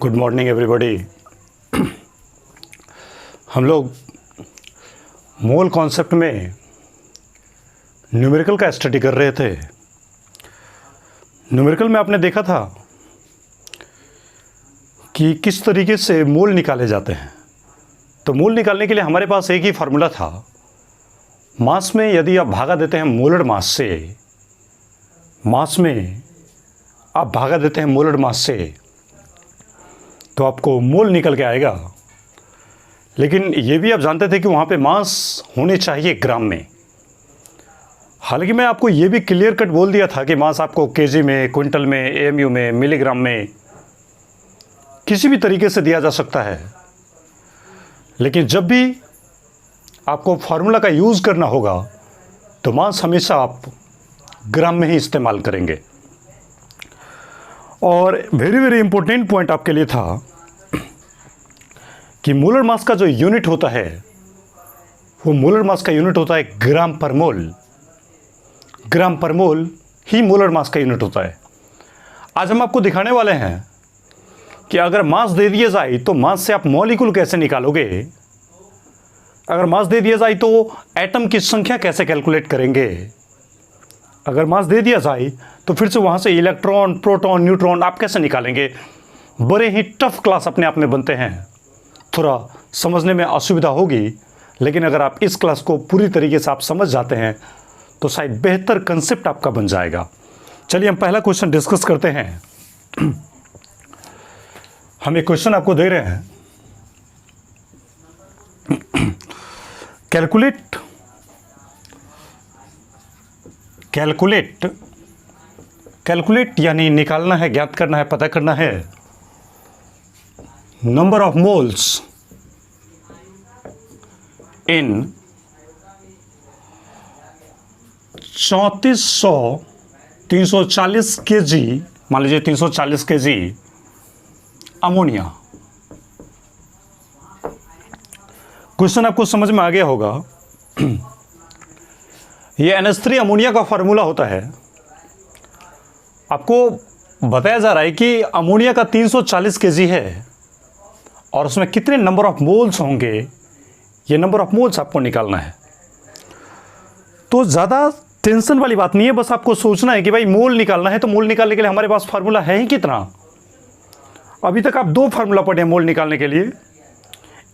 Good morning everybody. हम लोग mole concept में न्यूमेरिकल का स्टडी कर रहे थे। न्यूमेरिकल में आपने देखा था कि किस तरीके से मोल निकाले जाते हैं। तो मोल निकालने के लिए हमारे पास एक ही फार्मूला था। मास में यदि आप भागा देते हैं मोलर मास से, मास में आप भागा देते हैं मोलर मास से, तो आपको मोल निकल के आएगा। लेकिन ये भी आप जानते थे कि वहाँ पे मास होने चाहिए ग्राम में। हालांकि मैं आपको ये भी क्लियर कट बोल दिया था कि मास आपको केजी में, क्विंटल में, एएमयू में, मिलीग्राम में किसी भी तरीके से दिया जा सकता है। लेकिन जब भी आपको फार्मूला का यूज़ करना होगा तो मास हमेशा आप ग्राम में ही इस्तेमाल करेंगे। और वेरी वेरी इंपॉर्टेंट पॉइंट आपके लिए था कि मोलर मास का जो यूनिट होता है वो मोलर मास का यूनिट होता है ग्राम पर मोल। ग्राम पर मोल ही मोलर मास का यूनिट होता है। आज हम आपको दिखाने वाले हैं कि अगर मास दे दिया जाए तो मास से आप मॉलिक्यूल कैसे निकालोगे, अगर मास दे दिया जाए तो एटम की संख्या कैसे कैलकुलेट करेंगे, अगर मास दे दिया जाए तो फिर से वहाँ से इलेक्ट्रॉन, प्रोटॉन, न्यूट्रॉन आप कैसे निकालेंगे। बड़े ही टफ क्लास अपने आप में बनते हैं, थोड़ा समझने में असुविधा होगी। लेकिन अगर आप इस क्लास को पूरी तरीके से आप समझ जाते हैं तो शायद बेहतर कंसेप्ट आपका बन जाएगा। चलिए हम पहला क्वेश्चन डिस्कस करते हैं। हम एक क्वेश्चन आपको दे रहे हैं, कैलकुलेट यानी निकालना है, ज्ञात करना है, पता करना है number of moles in 340 KG, मान लीजिए 340 केजी अमोनिया। क्वेश्चन आपको समझ में आ गया होगा। ये NH3 अमोनिया का फार्मूला होता है। आपको बताया जा रहा है कि अमोनिया का 340 केजी है और उसमें कितने नंबर ऑफ मोल्स होंगे, ये नंबर ऑफ मोल्स आपको निकालना है। तो ज़्यादा टेंशन वाली बात नहीं है, बस आपको सोचना है कि भाई मोल निकालना है। तो मोल निकालने के लिए हमारे पास फार्मूला है ही कितना। अभी तक आप दो फार्मूला पढ़े हैं मोल निकालने के लिए।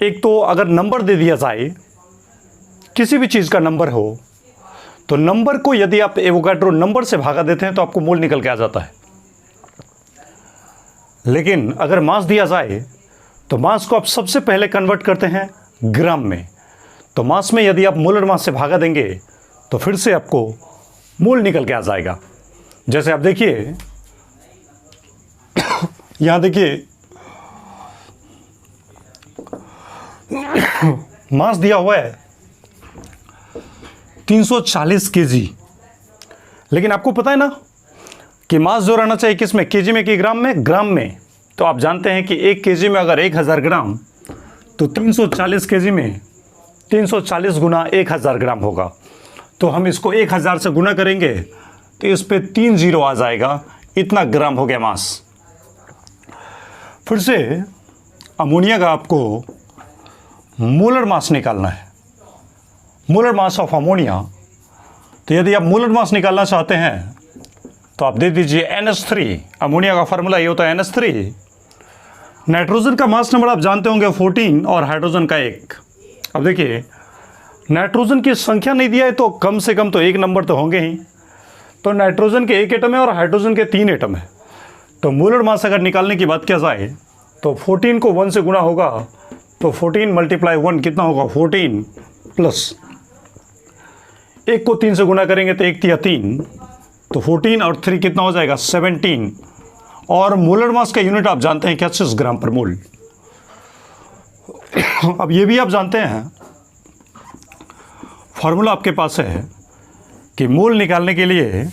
एक तो अगर नंबर दे दिया जाए, किसी भी चीज़ का नंबर हो, तो नंबर को यदि आप एवोगाड्रो नंबर से भागा देते हैं तो आपको मोल निकल के आ जाता है। लेकिन अगर मास दिया जाए तो मास को आप सबसे पहले कन्वर्ट करते हैं ग्राम में। तो मास में यदि आप मोलर मास से भागा देंगे तो फिर से आपको मोल निकल के आ जाएगा। जैसे आप देखिए, यहां देखिए मास दिया हुआ है 340 केजी। लेकिन आपको पता है ना कि मास जो रहना चाहिए किस में, केजी में कि ग्राम में? ग्राम में। तो आप जानते हैं कि 1 केजी में अगर 1000 ग्राम, तो 340 केजी में 340 गुना 1000 ग्राम होगा। तो हम इसको 1000 से गुना करेंगे तो इस पे 3 जीरो आ जाएगा। इतना ग्राम हो गया मास। फिर से अमोनिया का आपको मोलर मास निकालना है, मोलर मास ऑफ अमोनिया। तो यदि आप मोलर मास निकालना चाहते हैं तो आप दे दीजिए NH3। अमोनिया का फार्मूला ये होता है NH3। नाइट्रोजन का मास नंबर आप जानते होंगे 14 और हाइड्रोजन का 1। अब देखिए नाइट्रोजन की संख्या नहीं दिया है तो कम से कम तो 1 नंबर तो होंगे ही। तो नाइट्रोजन के 1 एटम है और हाइड्रोजन के 3 एटम है। तो मोलर मास अगर निकालने की बात किया जाए तो 14 को 1 से गुना होगा तो 14 × 1 कितना होगा? 14 प्लस 1 को 3 से गुना करेंगे तो 1 तिया 3, तो 14 और 3 कितना हो जाएगा? 17। और मोलर मास का यूनिट आप जानते हैं क्या? 6 ग्राम पर मोल। अब ये भी आप जानते हैं, फार्मूला आपके पास है कि मोल निकालने के लिए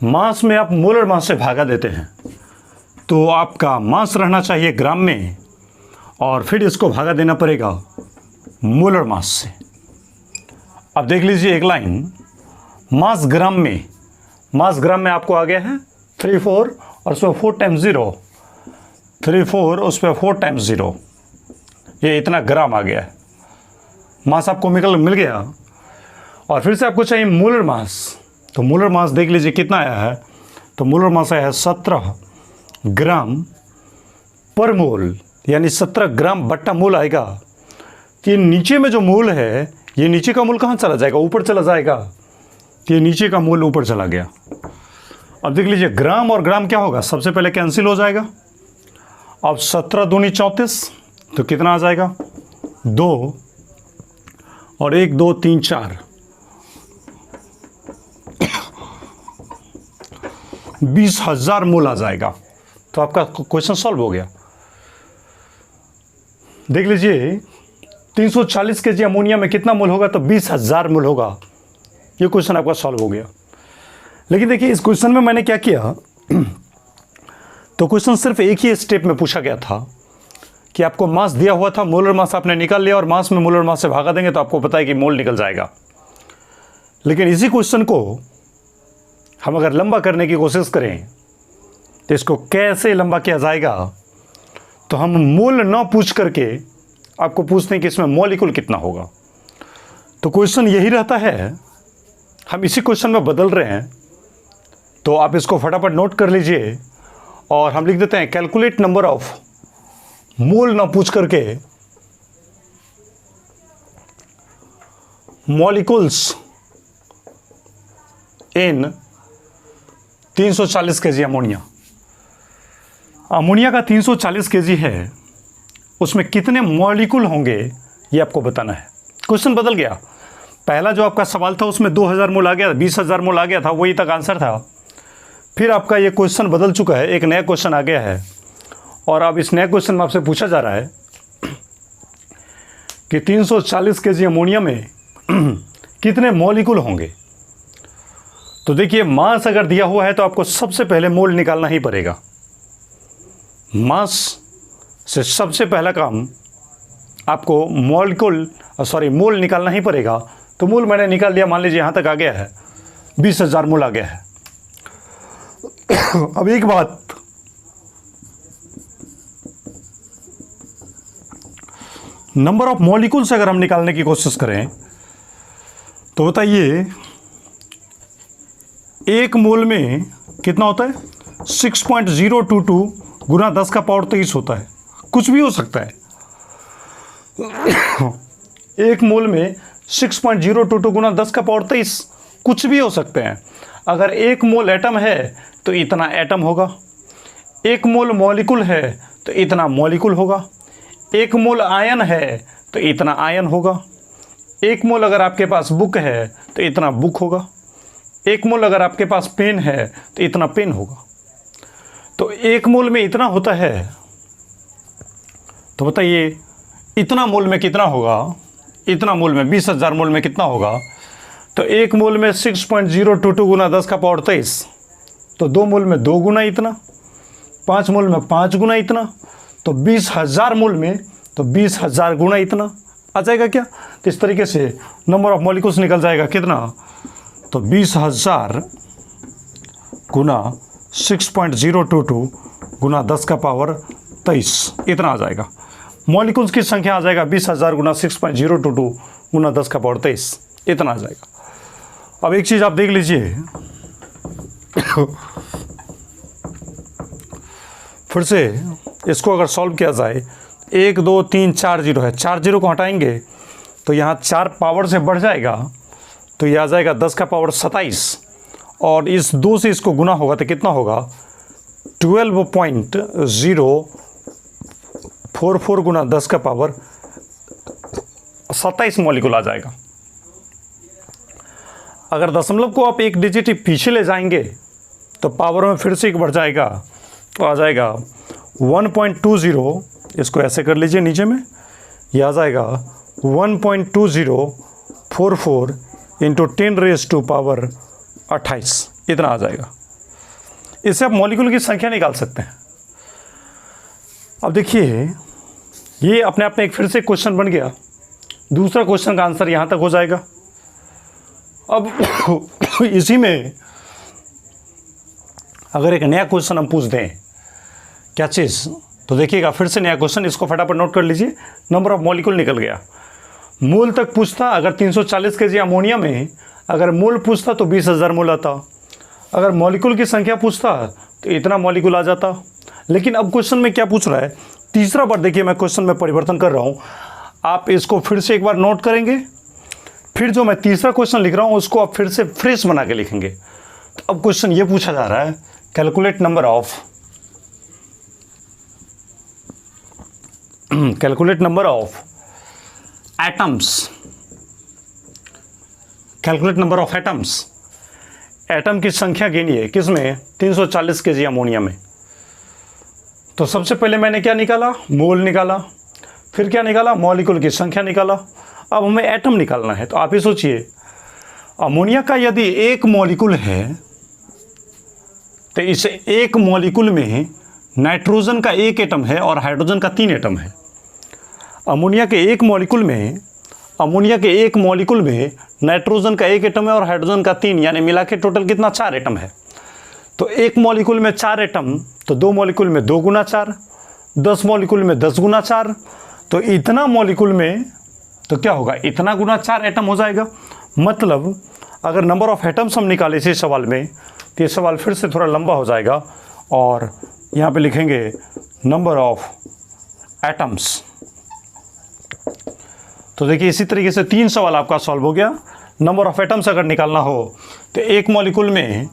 मास में आप मोलर मास से भागा देते हैं तो आपका मास रहना चाहिए ग्राम में और फिर इसको भागा देना पड़ेगा मोलर मास से। अब देख लीजिए एक लाइन, मास ग्राम में, मास ग्राम में आपको आ गया है 34 और उसमें 4 टाइम्स 0 3 4 उस पर 4 टाइम्स 0, ये इतना ग्राम आ गया है। मास आपको मिल गया। और फिर से आपको चाहिए मोलर मास, तो मोलर मास देख लीजिए कितना आया है। तो मोलर मास आया है 17 ग्राम पर मोल, यानी 17 ग्राम बट्टा मोल आएगा। तो ये नीचे में जो मोल है, ये नीचे का मोल कहाँ चला जाएगा? ऊपर चला जाएगा। तो ये नीचे का मोल ऊपर चला गया। अब देख लीजिए ग्राम और ग्राम क्या होगा, सबसे पहले कैंसिल हो जाएगा। अब 17 दूनी 34, तो कितना आ जाएगा? 2 और 1 2 3 4, 20,000 मोल आ जाएगा। तो आपका क्वेश्चन सॉल्व हो गया। देख लीजिए 340 केजी अमोनिया में कितना मोल होगा? तो 20,000 मोल होगा। ये क्वेश्चन आपका सॉल्व हो गया। लेकिन देखिए इस क्वेश्चन में मैंने क्या किया, तो क्वेश्चन सिर्फ एक ही स्टेप में पूछा गया था कि आपको मास दिया हुआ था, मोलर मास आपने निकाल लिया और मास में मोलर मास से भागा देंगे तो आपको पता है कि मोल निकल जाएगा। लेकिन इसी क्वेश्चन को हम अगर लंबा करने की कोशिश करें तो इसको कैसे लंबा किया जाएगा, तो हम मोल ना पूछ करके आपको पूछते हैं कि इसमें मॉलिक्यूल कितना होगा। तो क्वेश्चन यही रहता है, हम इसी क्वेश्चन में बदल रहे हैं। तो आप इसको फटाफट नोट कर लीजिए और हम लिख देते हैं कैलकुलेट नंबर ऑफ मोल ना पूछ करके molecules in 340 KG ammonia. Ammonia का 340 केजी है, उसमें कितने मॉलिक्यूल होंगे ये आपको बताना है। क्वेश्चन बदल गया। पहला जो आपका सवाल था उसमें 2000 मोल आ गया, 20,000 मोल आ गया था, वही तक आंसर था। फिर आपका ये क्वेश्चन बदल चुका है, एक नया क्वेश्चन आ गया है और अब इस नए क्वेश्चन में आपसे पूछा जा रहा है कि 340 केजी अमोनिया में कितने मॉलिक्यूल होंगे। तो देखिए मास अगर दिया हुआ है तो आपको सबसे पहले मोल निकालना ही पड़ेगा। मास से सबसे पहला काम आपको मोल निकालना ही पड़ेगा। तो मोल मैंने निकाल लिया, मान लीजिए यहाँ तक आ गया है, 20,000 मोल आ गया है। अब एक बात, नंबर ऑफ मॉलिक्यूल्स अगर हम निकालने की कोशिश करें तो बताइए एक मोल में कितना होता है? 6.022 गुना 10 का पावर 23 होता है। कुछ भी हो सकता है। एक मोल में 6.022 गुना 10 का पावर 23 कुछ भी हो सकते हैं। अगर एक मोल एटम है तो इतना एटम होगा, एक मोल मॉलिक्यूल है तो इतना मॉलिक्यूल होगा, एक मोल आयन है तो इतना आयन होगा, एक मोल अगर आपके पास बुक है तो इतना बुक होगा, एक मोल अगर आपके पास पेन है तो इतना पेन होगा। तो एक मोल में इतना होता है, तो बताइए इतना मोल में कितना होगा? इतना मोल में 20,000 मोल में कितना होगा? तो एक मोल में 6.022 गुना 10 का पावर 23, तो 2 मोल में 2 गुना इतना, 5 मोल में 5 गुना इतना, तो 20,000 मोल में तो 20,000 गुना इतना आ जाएगा क्या? तो इस तरीके से नंबर ऑफ मॉलिक्यूल्स निकल जाएगा कितना? तो 20,000 गुना 6.022 गुना 10 का पावर 23 इतना आ जाएगा। मॉलिक्यूल्स की संख्या आ जाएगा 20,000 गुना 6.022 गुना 10 का पावर 23 इतना आ जाएगा। अब एक चीज़ आप देख लीजिए, फिर से इसको अगर सॉल्व किया जाए, 1 2 3 4 जीरो है, 4 जीरो को हटाएंगे तो यहाँ 4 पावर से बढ़ जाएगा, तो यह आ जाएगा 10 का पावर 27 और इस 2 से इसको गुना होगा तो कितना होगा? 12.044 गुना 10 का पावर 27 मॉलिक्यूल आ जाएगा। अगर दशमलव को आप एक डिजिट पीछे ले जाएंगे तो पावर में फिर से एक बढ़ जाएगा, तो आ जाएगा 1.20, इसको ऐसे कर लीजिए नीचे में, यह आ जाएगा 1.2044 इंटू 10⁻² इतना आ जाएगा। इससे आप मॉलिक्यूल की संख्या निकाल सकते हैं। अब देखिए ये अपने आप में एक फिर से क्वेश्चन बन गया। दूसरा क्वेश्चन का आंसर यहाँ तक हो जाएगा। अब इसी में अगर एक नया क्वेश्चन हम पूछ दें, क्या चीज़ तो देखिएगा फिर से नया क्वेश्चन, इसको फटाफट नोट कर लीजिए। नंबर ऑफ मॉलिक्यूल निकल गया। मोल तक पूछता, अगर 340 केजी अमोनिया में अगर मोल पूछता तो 20,000 मोल आता। अगर मॉलिक्यूल की संख्या पूछता तो इतना मॉलिक्यूल आ जाता। लेकिन अब क्वेश्चन में क्या पूछ रहा है, तीसरा बार देखिए मैं क्वेश्चन में परिवर्तन कर रहा हूँ, आप इसको फिर से एक बार नोट करेंगे, फिर जो मैं तीसरा क्वेश्चन लिख रहा हूँ उसको आप फिर से फ्रेश बना के लिखेंगे। तो अब क्वेश्चन ये पूछा जा रहा है, calculate number of atoms. Calculate number of atoms, atom की संख्या गिनिए किसमें, 340 केजी अमोनिया में। तो सबसे पहले मैंने क्या निकाला, मोल निकाला, फिर क्या निकाला, मॉलिक्यूल की संख्या निकाला। अब हमें एटम निकालना है। तो आप ही सोचिए, अमोनिया का यदि एक मॉलिक्यूल है तो इस एक मॉलिक्यूल में नाइट्रोजन का एक एटम है और हाइड्रोजन का 3 एटम है। अमोनिया के एक मॉलिक्यूल में नाइट्रोजन का एक एटम है और हाइड्रोजन का 3, यानी मिला के टोटल कितना, 4 एटम है। तो एक मॉलिक्यूल में 4 एटम, तो 2 मॉलिक्यूल में 2 गुना 4, 10 मॉलिक्यूल में 10 गुना 4, तो इतना मॉलिक्यूल में तो क्या होगा, इतना गुना 4 एटम हो जाएगा। मतलब अगर नंबर ऑफ एटम्स हम निकाले इसी सवाल में तो ये सवाल फिर से थोड़ा लंबा हो जाएगा और यहाँ पे लिखेंगे नंबर ऑफ एटम्स। तो देखिए इसी तरीके से 3 सवाल आपका सॉल्व हो गया। नंबर ऑफ एटम्स अगर निकालना हो तो एक मॉलिक्यूल में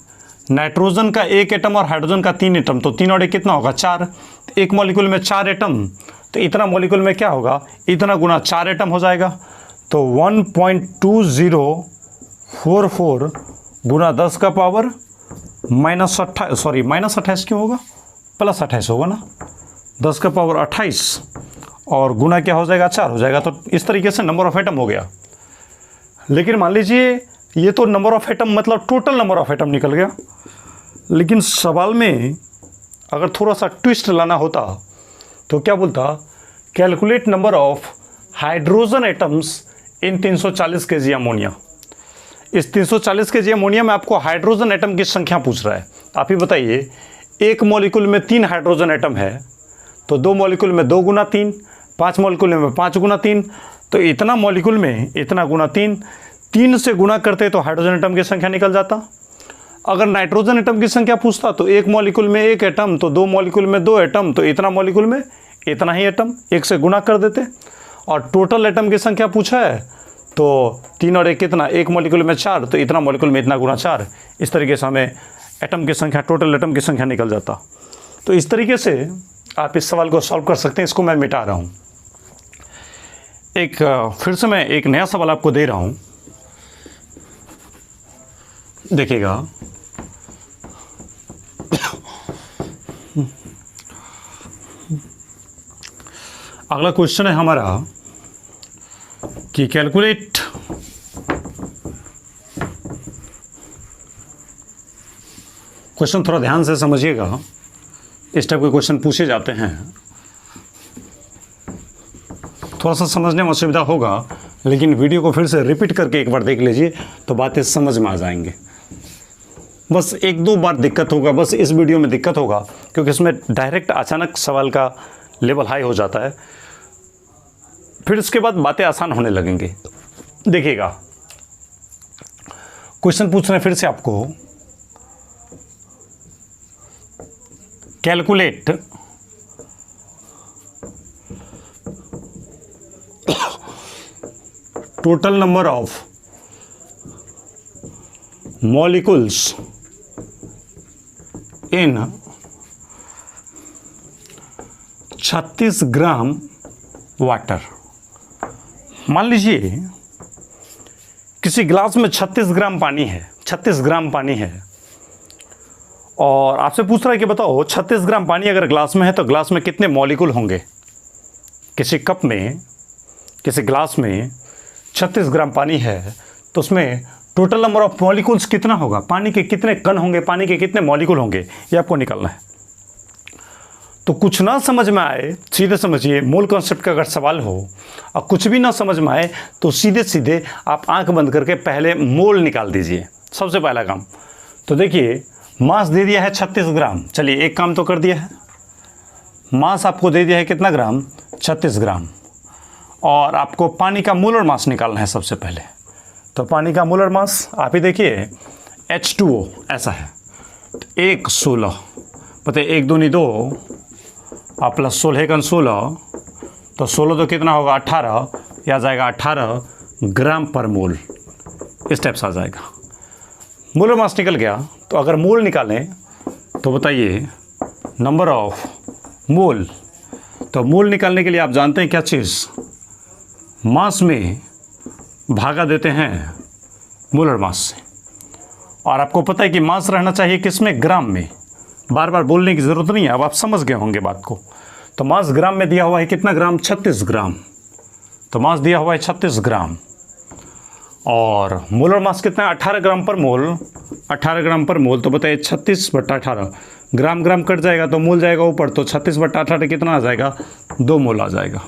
नाइट्रोजन का एक एटम और हाइड्रोजन का 3 एटम, तो 3 और 1 कितना होगा, 4। एक मॉलिक्यूल में 4 एटम, तो इतना मॉलिक्यूल में क्या होगा, इतना गुना 4 एटम हो जाएगा। तो 1.2044 गुना 10 का पावर -28 क्यों होगा, +28 होगा ना, 10 का पावर 28 और गुना क्या हो जाएगा, 4 हो जाएगा। तो इस तरीके से नंबर ऑफ एटम हो गया। लेकिन मान लीजिए ये तो नंबर ऑफ एटम मतलब टोटल नंबर ऑफ एटम निकल गया, लेकिन सवाल में अगर थोड़ा सा ट्विस्ट लाना होता तो क्या बोलता, calculate number of hydrogen atoms in 340 KG ammonia. इस 340 केजी अमोनिया में आपको हाइड्रोजन एटम की संख्या पूछ रहा है। आप ही बताइए, एक मॉलिक्यूल में 3 हाइड्रोजन एटम है, तो 2 मॉलिक्यूल में 2 गुना 3, 5 मॉलिक्यूल में 5 गुना 3, तो इतना मॉलिक्यूल में इतना गुना 3 से गुना करते तो हाइड्रोजन एटम की संख्या निकल जाता। अगर नाइट्रोजन एटम की संख्या पूछता तो एक मॉलिक्यूल में 1 एटम, तो 2 मॉलिक्यूल में 2 एटम, तो इतना मॉलिक्यूल में इतना ही एटम, 1 से गुना कर देते। और टोटल एटम की संख्या पूछा है तो 3 और 1 कितना, एक मॉलिक्यूल में 4, तो इतना मॉलिक्यूल में इतना गुना 4। इस तरीके से हमें एटम की संख्या, टोटल एटम की संख्या निकल जाता। तो इस तरीके से आप इस सवाल को सॉल्व कर सकते हैं। इसको मैं मिटा रहा हूँ। फिर से मैं एक नया सवाल आपको दे रहा हूँ, देखिएगा। अगला क्वेश्चन है हमारा कि कैलकुलेट क्वेश्चन थोड़ा ध्यान से समझिएगा, इस टाइप के क्वेश्चन पूछे जाते हैं। थोड़ा सा समझने में असुविधा होगा, लेकिन वीडियो को फिर से रिपीट करके एक बार देख लीजिए तो बातें समझ में आ जाएंगे। बस 1-2 बार दिक्कत होगा, बस इस वीडियो में दिक्कत होगा क्योंकि इसमें डायरेक्ट अचानक सवाल का लेवल हाई हो जाता है, फिर इसके बाद बातें आसान होने लगेंगी। देखिएगा क्वेश्चन पूछ रहे हैं फिर से आपको, calculate total number of molecules in 36 gram water. मान लीजिए किसी ग्लास में 36 ग्राम पानी है, 36 ग्राम पानी है, और आपसे पूछ रहा है कि बताओ 36 ग्राम पानी अगर ग्लास में है तो ग्लास में कितने मॉलिक्यूल होंगे। किसी कप में, किसी ग्लास में 36 ग्राम पानी है तो उसमें टोटल नंबर ऑफ मॉलिक्यूल्स कितना होगा, पानी के कितने कण होंगे, पानी के कितने मॉलिक्यूल होंगे, ये आपको निकालना है। तो कुछ ना समझ में आए सीधे समझिए, मूल कॉन्सेप्ट का अगर सवाल हो और कुछ भी ना समझ में आए तो सीधे सीधे आप आंख बंद करके पहले मोल निकाल दीजिए, सबसे पहला काम। तो देखिए मास दे दिया है 36 ग्राम, चलिए एक काम तो कर दिया है, मास आपको दे दिया है कितना ग्राम, 36 ग्राम। और आपको पानी का मोलर मास निकालना है सबसे पहले। तो पानी का मोलर मास आप ही देखिए, H2O ऐसा है, 1 16, पता है 1 दूनी 2 और प्लस 16 का 16, तो 16 तो कितना होगा 18, या जाएगा 18 ग्राम पर मोल, इस टाइप से आ जाएगा। मोलर मास निकल गया। तो अगर मोल निकालें तो बताइए नंबर ऑफ मोल। तो मोल निकालने के लिए आप जानते हैं क्या चीज़, मास में भागा देते हैं मोलर मास से। और आपको पता है कि मास रहना चाहिए किस में, ग्राम में। बार बार बोलने की ज़रूरत नहीं है, अब आप समझ गए होंगे बात को। तो मास ग्राम में दिया हुआ है कितना ग्राम, 36 ग्राम। तो मास दिया हुआ है 36 ग्राम। और मोलर मास कितना है, 18 ग्राम पर मोल। 18 ग्राम पर मोल, तो बताइए 36/18, ग्राम ग्राम कट जाएगा तो मोल जाएगा ऊपर, तो 36/18 कितना आ जाएगा, 2 मोल आ जाएगा।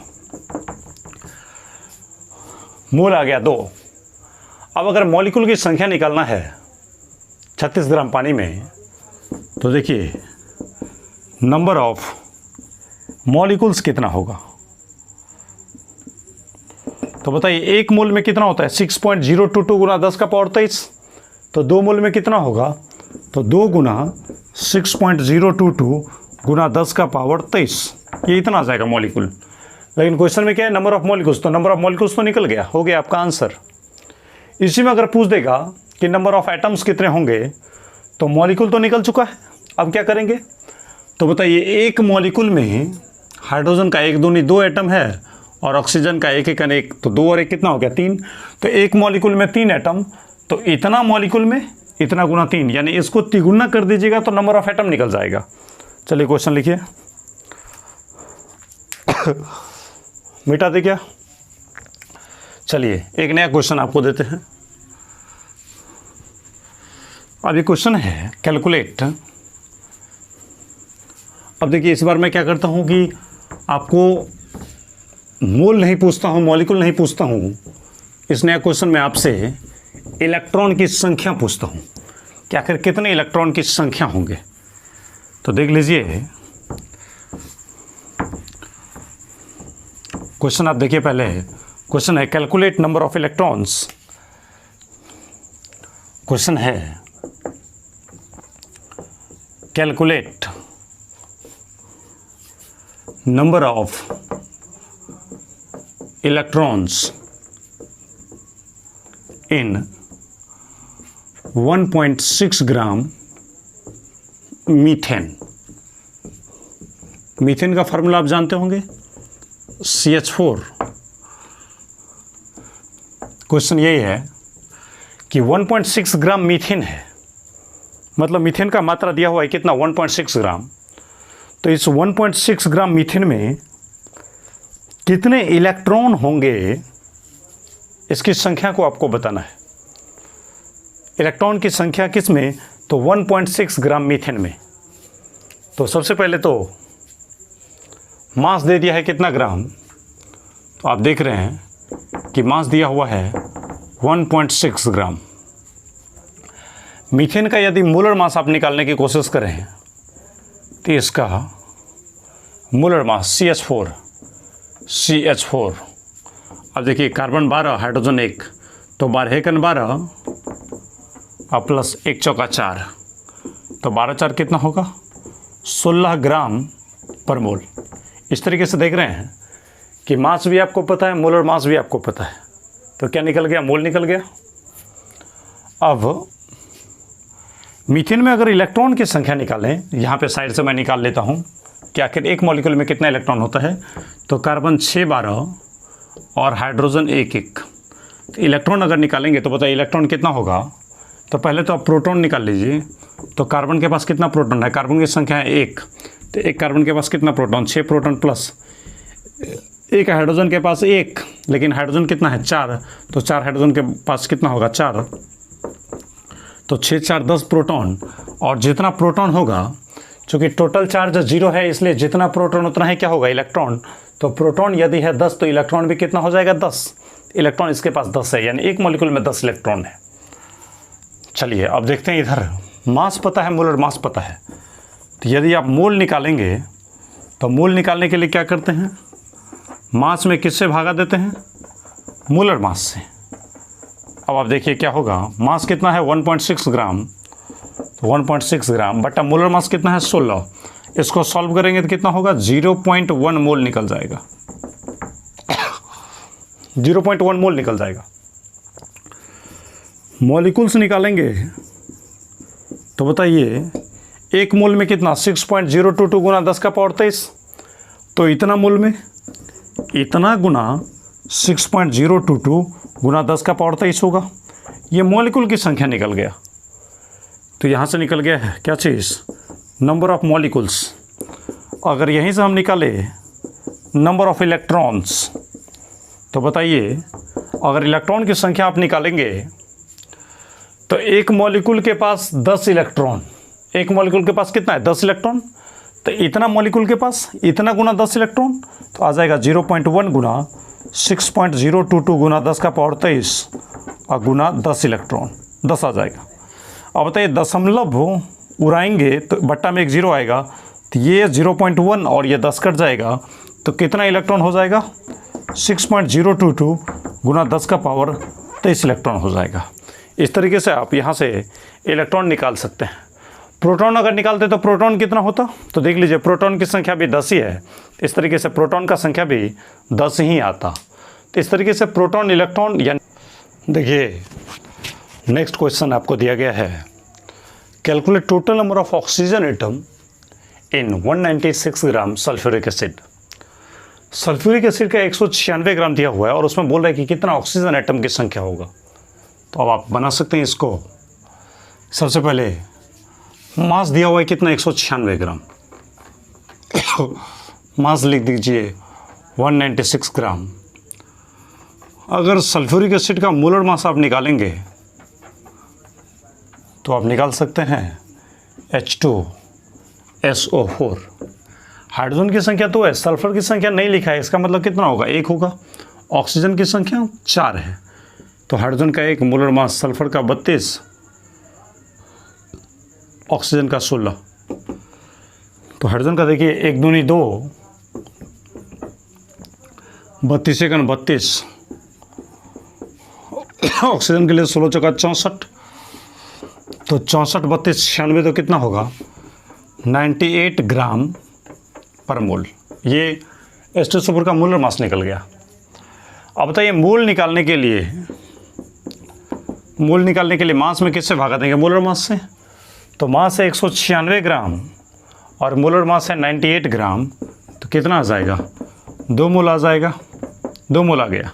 मोल आ गया 2। अब अगर मॉलिक्यूल की संख्या निकालना है 36 ग्राम पानी में, तो देखिए नंबर ऑफ मॉलिक्यूल्स कितना होगा। तो बताइए 1 मोल में कितना होता है, 6.022 गुना 10 का पावर 23। तो 2 मोल में कितना होगा, तो 2 गुना 6.022 गुना 10 का पावर 23, ये इतना आ जाएगा मॉलिक्यूल। लेकिन क्वेश्चन में क्या है, नंबर ऑफ मॉलिक्यूल्स। तो नंबर ऑफ मॉलिक्यूल्स तो निकल गया, हो गया आपका आंसर। इसी में अगर पूछ देगा कि नंबर ऑफ एटम्स कितने होंगे, तो मॉलिक्यूल तो निकल चुका है। अब क्या करेंगे, तो बताइए एक मॉलिक्यूल में हाइड्रोजन का 1 दूनी 2 एटम है और ऑक्सीजन का 1 1 1, तो 2 और 1 कितना हो गया, 3। तो एक मॉलिक्यूल में 3 एटम, तो इतना मॉलिक्यूल में इतना गुना 3, यानी इसको तिगुना कर दीजिएगा तो नंबर ऑफ एटम निकल जाएगा। चलिए क्वेश्चन लिखिए। मिटा दे क्या। चलिए एक नया क्वेश्चन आपको देते हैं। अब ये क्वेश्चन है कैलकुलेट। अब देखिए इस बार मैं क्या करता हूँ कि आपको मोल नहीं पूछता हूँ, मॉलिक्यूल नहीं पूछता हूँ। इस नया क्वेश्चन में आपसे इलेक्ट्रॉन की संख्या पूछता हूँ कि आखिर कितने इलेक्ट्रॉन की संख्या होंगे। तो देख लीजिए क्वेश्चन, आप देखिए पहले क्वेश्चन है calculate number of electrons. Question है calculate number of electrons in 1.6 gram methane. Methane का फार्मूला आप जानते होंगे, CH4। क्वेश्चन यही है कि 1.6 ग्राम मीथेन है, मतलब मीथेन का मात्रा दिया हुआ है कितना, 1.6 ग्राम। तो इस 1.6 ग्राम मीथेन में कितने इलेक्ट्रॉन होंगे, इसकी संख्या को आपको बताना है। इलेक्ट्रॉन की संख्या किस में, तो 1.6 ग्राम मीथेन में। तो सबसे पहले तो मास दे दिया है कितना ग्राम, तो आप देख रहे हैं कि मास दिया हुआ है 1.6 ग्राम। मीथेन का यदि मोलर मास आप निकालने की कोशिश करें तो इसका मोलर मास CH4। अब देखिए कार्बन 12, हाइड्रोजन 1, तो 12 एकन 12 और प्लस 1 चौका 4, तो 12 4 कितना होगा, 16 ग्राम पर मोल। इस तरीके से देख रहे हैं कि मास भी आपको पता है, मोलर मास भी आपको पता है, तो क्या निकल गया, मोल निकल गया। अब मीथेन में अगर इलेक्ट्रॉन की संख्या निकालें, यहाँ पे साइड से मैं निकाल लेता हूँ कि आखिर एक मॉलिक्यूल में कितना इलेक्ट्रॉन होता है। तो कार्बन 6 12 और हाइड्रोजन 1 1, तो इलेक्ट्रॉन अगर निकालेंगे तो बताइए इलेक्ट्रॉन कितना होगा। तो पहले तो आप प्रोटॉन निकाल लीजिए। तो कार्बन के पास कितना प्रोटॉन है, कार्बन की संख्या है 1, तो एक कार्बन के पास कितना प्रोटॉन, 6 प्रोटॉन प्लस एक हाइड्रोजन के पास 1, लेकिन हाइड्रोजन कितना है 4, तो 4 हाइड्रोजन के पास कितना होगा 4, तो 6 4 10 प्रोटॉन। और जितना प्रोटॉन होगा, चूँकि टोटल चार्ज 0 है इसलिए जितना प्रोटॉन उतना है क्या होगा, इलेक्ट्रॉन। तो प्रोटॉन यदि है 10 तो इलेक्ट्रॉन भी कितना हो जाएगा 10। इलेक्ट्रॉन इसके पास 10 है, यानी एक मॉलिक्यूल में 10 इलेक्ट्रॉन है। चलिए अब देखते हैं, इधर मास पता है, मोलर मास पता है। तो यदि आप मोल निकालेंगे तो मोल निकालने के लिए क्या करते हैं, मास में किससे भागा देते हैं, मूलर मास से। अब आप देखिए क्या होगा, मास कितना है 1.6 ग्राम, तो 1.6 ग्राम बटा मूलर मास कितना है 16। इसको सॉल्व करेंगे तो कितना होगा 0.1 मोल निकल जाएगा 0.1 मोल निकल जाएगा। मॉलिक्यूल्स निकालेंगे तो बताइए एक मोल में कितना 6.022 गुना 10 का पावर 23, तो इतना मोल में इतना गुना 6.022 गुना 10 का पावर 23 होगा। ये मॉलिक्यूल की संख्या निकल गया। तो यहाँ से निकल गया है क्या चीज़, नंबर ऑफ मॉलिक्यूल्स। अगर यहीं से हम निकाले नंबर ऑफ इलेक्ट्रॉन्स, तो बताइए अगर इलेक्ट्रॉन की संख्या आप निकालेंगे तो एक मॉलिक्यूल के पास 10 इलेक्ट्रॉन, एक मॉलिक्यूल के पास कितना है 10 इलेक्ट्रॉन, तो इतना मॉलिक्यूल के पास इतना गुना 10 इलेक्ट्रॉन, तो आ जाएगा 0.1 गुना 6.022 गुना 10 का पावर 23 और गुना 10 इलेक्ट्रॉन 10 आ जाएगा। अब बताइए दशमलव उड़ाएंगे तो बट्टा में एक 0 आएगा, तो ये 0.1 और ये 10 कट जाएगा, तो कितना इलेक्ट्रॉन हो जाएगा 6.022 गुना 10 का पावर 23 इलेक्ट्रॉन हो जाएगा। इस तरीके से आप यहाँ से इलेक्ट्रॉन निकाल सकते हैं। प्रोटॉन अगर निकालते तो प्रोटॉन कितना होता, तो देख लीजिए प्रोटॉन की संख्या भी 10 ही है, इस तरीके से प्रोटॉन का संख्या भी 10 ही आता। तो इस तरीके से प्रोटॉन इलेक्ट्रॉन या देखिए नेक्स्ट क्वेश्चन आपको दिया गया है, calculate total number of oxygen atom in 196 gram sulphuric acid. Sulphuric acid का 196 ग्राम दिया हुआ है और उसमें बोल रहा है कि कितना ऑक्सीजन एटम की संख्या होगा। तो अब आप बना सकते हैं इसको। सबसे पहले मास दिया हुआ है कितना 196 ग्राम, मास लिख दीजिए 196 ग्राम। अगर सल्फ्यूरिक एसिड का मोलर मास आप निकालेंगे तो आप निकाल सकते हैं H2SO4। हाइड्रोजन की संख्या तो है, सल्फर की संख्या नहीं लिखा है, इसका मतलब कितना होगा 1 होगा। ऑक्सीजन की संख्या 4 है, तो हाइड्रोजन का 1 मोलर मास, सल्फर का 32, ऑक्सीजन का 16। तो हाइड्रोजन का देखिए 1 दूनी 2, 32 एकन 32, ऑक्सीजन के लिए 16 चौका 64, तो 64 32 96, तो कितना होगा 98 ग्राम पर मोल। ये H2SO4 का मोलर मास निकल गया। अब बताइए मोल निकालने के लिए मास में किससे भागा देंगे, मोलर मास से। तो मास है 196 ग्राम और मोलर मास है 98 ग्राम, तो कितना आ जाएगा 2 मोल आ जाएगा, 2 मोल आ गया।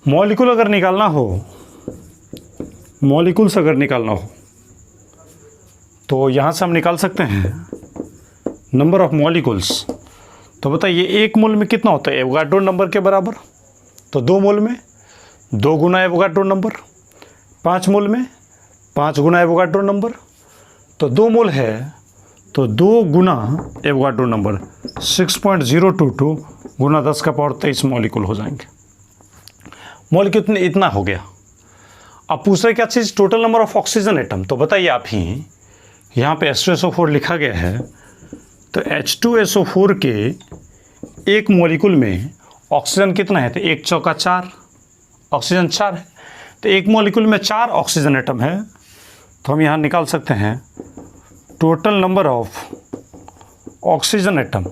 मॉलिक्यूल अगर निकालना हो तो यहाँ से हम निकाल सकते हैं नंबर ऑफ मॉलिक्यूल्स। तो बताइए एक मोल में कितना होता है एवोगाड्रो नंबर के बराबर, तो 2 मोल में 2 गुना एवोगाड्रो नंबर, 5 मोल में 5 गुना एवोगाड्रो नंबर, तो 2 मोल है तो 2 गुना एवोगाड्रो नंबर 6.022 गुना 10 का पावर 23 मॉलिक्यूल हो जाएंगे। मॉलिक्यूल इतना हो गया। अब पूछ रहे क्या चीज़, total number of oxygen atom. तो बताइए आप ही, यहाँ पे H2SO4 लिखा गया है, तो H2SO4 के एक मॉलिक्यूल में ऑक्सीजन कितना है, तो 1 चौका 4, ऑक्सीजन 4 है, तो एक मॉलिक्यूल में 4 ऑक्सीजन एटम है। तो हम यहाँ निकाल सकते हैं total number of oxygen atom,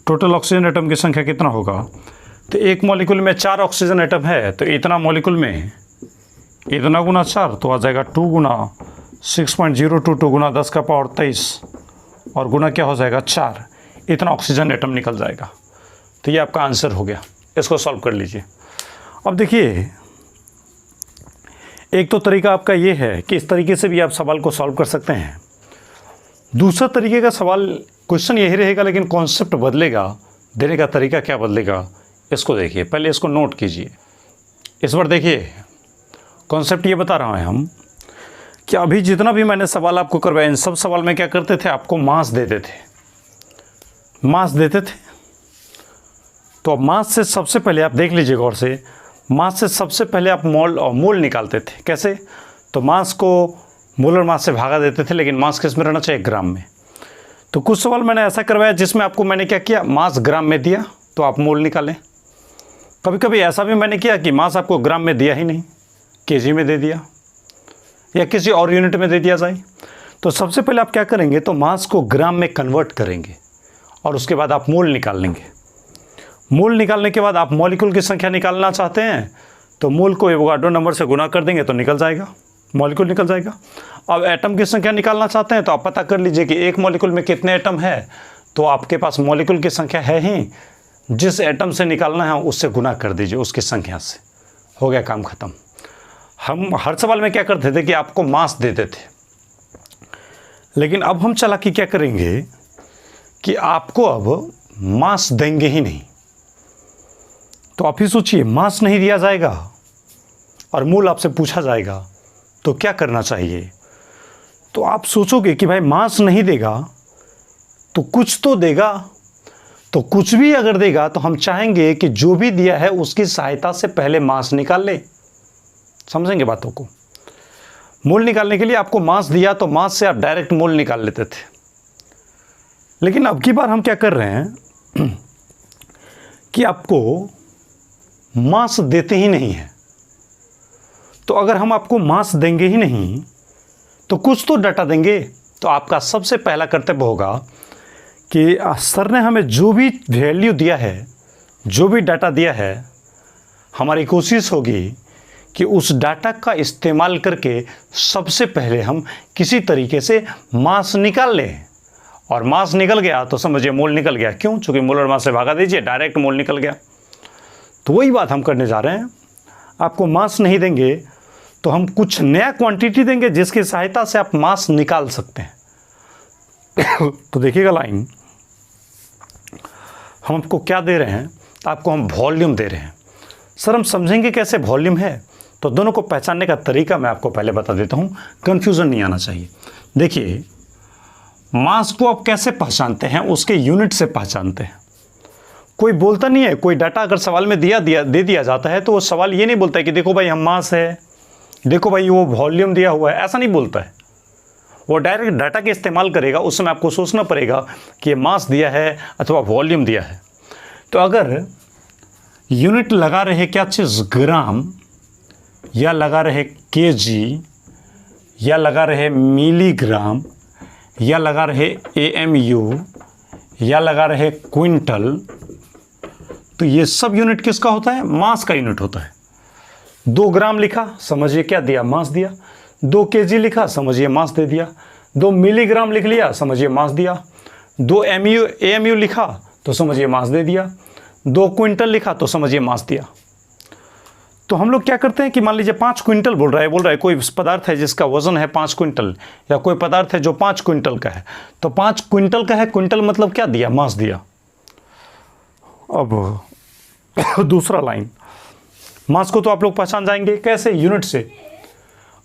total oxygen atom की संख्या कितना होगा, तो एक मॉलिक्यूल में 4 ऑक्सीजन एटम है, तो इतना मॉलिक्यूल में इतना गुना 4, तो आ जाएगा 2 गुना 6.022 गुना 10 का पावर 23 और गुना क्या हो जाएगा 4, इतना ऑक्सीजन एटम निकल जाएगा। तो ये आपका आंसर हो गया। इसको सॉल्व कर लीजिए। अब देखिए एक तो तरीका आपका ये है कि इस तरीके से भी आप सवाल को सॉल्व कर सकते हैं। दूसरा तरीके का सवाल क्वेश्चन यही रहेगा, लेकिन कॉन्सेप्ट बदलेगा, देने का तरीका क्या बदलेगा, इसको देखिए। पहले इसको नोट कीजिए। इस बार देखिए कॉन्सेप्ट ये बता रहा है हम कि अभी जितना भी मैंने सवाल आपको करवाया, इन सब सवाल में क्या करते थे, आपको मास देते थे, मास देते थे। तो मास से सबसे पहले आप देख लीजिए गौर से, मास से सबसे पहले आप मोल निकालते थे। कैसे, तो मास को मोलर मास से भागा देते थे, लेकिन मास किस में रहना चाहिए? ग्राम में। तो कुछ सवाल मैंने ऐसा करवाया जिसमें आपको मैंने क्या किया, मास ग्राम में दिया तो आप मोल निकालें। कभी कभी ऐसा भी मैंने किया कि मास आपको ग्राम में दिया ही नहीं, केजी में दे दिया या किसी और यूनिट में दे दिया जाए। तो सबसे पहले आप क्या करेंगे, तो मास को ग्राम में कन्वर्ट करेंगे और उसके बाद आप मोल निकाल लेंगे। मोल निकालने के बाद आप मॉलिक्यूल की संख्या निकालना चाहते हैं तो मोल को एवोगाड्रो नंबर से गुना कर देंगे तो निकल जाएगा, मॉलिक्यूल निकल जाएगा। अब एटम की संख्या निकालना चाहते हैं तो आप पता कर लीजिए कि एक मॉलिक्यूल में कितने एटम है, तो आपके पास मॉलिक्यूल की संख्या है ही, जिस एटम से निकालना है उससे गुना कर दीजिए उसकी संख्या से, हो गया काम खत्म। हम हर सवाल में क्या करते थे कि आपको मास देते थे, लेकिन अब हम चालाकी क्या करेंगे कि आपको अब मास देंगे ही नहीं। तो आप ही सोचिए, मास नहीं दिया जाएगा और मोल आपसे पूछा जाएगा तो क्या करना चाहिए। तो आप सोचोगे कि भाई मास नहीं देगा तो कुछ तो देगा, तो कुछ भी अगर देगा तो हम चाहेंगे कि जो भी दिया है उसकी सहायता से पहले मास निकाल ले। समझेंगे बातों को। मोल निकालने के लिए आपको मास दिया तो मास से आप डायरेक्ट मोल निकाल लेते थे, लेकिन अब की बार हम क्या कर रहे हैं कि आपको मास देते ही नहीं है। तो अगर हम आपको मास देंगे ही नहीं तो कुछ तो डाटा देंगे। तो आपका सबसे पहला कर्तव्य होगा कि सर ने हमें जो भी वैल्यू दिया है, जो भी डाटा दिया है, हमारी कोशिश होगी कि उस डाटा का इस्तेमाल करके सबसे पहले हम किसी तरीके से मास निकाल लें। और मास निकल गया तो समझिए मोल निकल गया। क्यों? चूँकि मोलर मास से भागा दीजिए, डायरेक्ट मोल निकल गया। तो वही बात हम करने जा रहे हैं। आपको मास नहीं देंगे तो हम कुछ नया क्वांटिटी देंगे जिसकी सहायता से आप मास निकाल सकते हैं। तो देखिएगा लाइन, हम आपको क्या दे रहे हैं, आपको हम वॉल्यूम दे रहे हैं। सर हम समझेंगे कैसे वॉल्यूम है? तो दोनों को पहचानने का तरीका मैं आपको पहले बता देता हूँ, कन्फ्यूज़न नहीं आना चाहिए। देखिए, मास को आप कैसे पहचानते हैं? उसके यूनिट से पहचानते हैं। कोई बोलता नहीं है, कोई डाटा अगर सवाल में दे दिया जाता है तो वो सवाल ये नहीं बोलता है कि देखो भाई हम मास है, देखो भाई वो वॉल्यूम दिया हुआ है, ऐसा नहीं बोलता है। वो डायरेक्ट डाटा के इस्तेमाल करेगा। उस समय आपको सोचना पड़ेगा कि ये मास दिया है अथवा वॉल्यूम दिया है। तो अगर यूनिट लगा रहे क्या चीज़, ग्राम, या लगा रहे केजी, या लगा रहे मिलीग्राम, या लगा रहे एएमयू, या लगा रहे क्विंटल, तो ये सब यूनिट किसका होता है? मास का यूनिट होता है। 2 ग्राम लिखा, समझिए क्या दिया? मास दिया। 2 केजी लिखा, समझिए मास दे दिया। 2 मिलीग्राम लिख लिया, समझिए मास दिया। 2 एएमयू लिखा तो समझिए मास दे दिया। 2 क्विंटल लिखा तो समझिए मास दिया। तो हम लोग क्या करते हैं कि मान लीजिए 5 क्विंटल बोल रहा है कोई पदार्थ है जिसका वजन है 5 क्विंटल, या कोई पदार्थ है जो 5 क्विंटल का है। तो 5 क्विंटल का है, क्विंटल मतलब क्या दिया? मास दिया। अब दूसरा लाइन, मास को तो आप लोग पहचान जाएंगे कैसे? यूनिट से।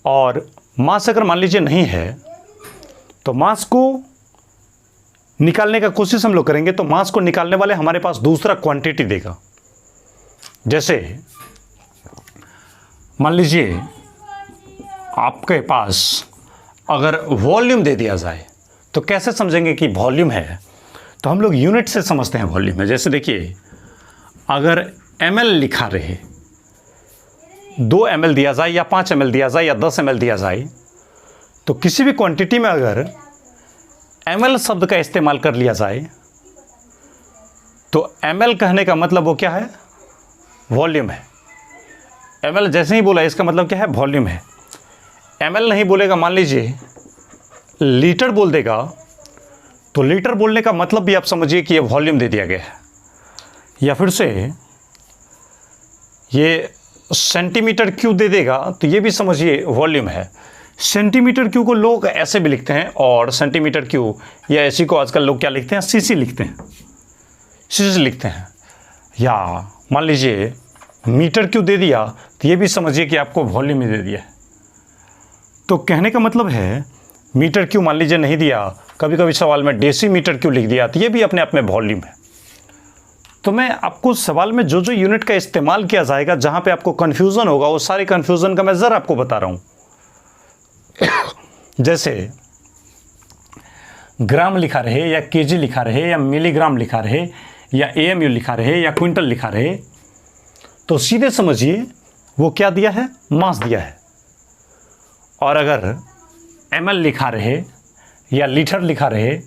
और मास अगर मान लीजिए नहीं है तो मास को निकालने का कोशिश हम लोग करेंगे, तो मास को निकालने वाले हमारे पास दूसरा क्वांटिटी देगा। जैसे मान लीजिए आपके पास अगर वॉल्यूम दे दिया जाए तो कैसे समझेंगे कि वॉल्यूम है? तो हम लोग यूनिट से समझते हैं वॉल्यूम है। जैसे देखिए, अगर ml लिखा रहे, 2 ml दिया जाए या 5 ml दिया जाए या 10 ml दिया जाए, तो किसी भी क्वांटिटी में अगर ml शब्द का इस्तेमाल कर लिया जाए तो ml कहने का मतलब वो क्या है? वॉल्यूम है। ml जैसे ही बोला इसका मतलब क्या है? वॉल्यूम है। ml नहीं बोलेगा, मान लीजिए लीटर बोल देगा, तो लीटर बोलने का मतलब भी आप समझिए कि ये वॉल्यूम दे दिया गया है। या फिर से ये सेंटीमीटर क्यूब दे देगा तो ये भी समझिए वॉल्यूम है। सेंटीमीटर क्यूब को लोग ऐसे भी लिखते हैं, और सेंटीमीटर क्यूब या ऐसी को आजकल लोग क्या लिखते हैं? सीसी लिखते हैं, सीसी लिखते हैं। या मान लीजिए मीटर क्यूब दे दिया तो ये भी समझिए कि आपको वॉल्यूम ही दे दिया है। तो कहने का मतलब है मीटर क्यूब मान लीजिए नहीं दिया, कभी कभी सवाल में डेसीमीटर क्यूब लिख दिया, तो ये भी अपने आप में वॉल्यूम है। तो मैं आपको सवाल में जो जो यूनिट का इस्तेमाल किया जाएगा, जहाँ पे आपको कन्फ्यूज़न होगा, वो सारे कन्फ्यूज़न का मैं ज़रा आपको बता रहा हूँ। जैसे ग्राम लिखा रहे या केजी लिखा रहे या मिलीग्राम लिखा रहे या एएमयू लिखा रहे या क्विंटल लिखा रहे, तो सीधे समझिए वो क्या दिया है, मास दिया है। और अगर एमएल लिखा रहे या लीटर लिखा रहे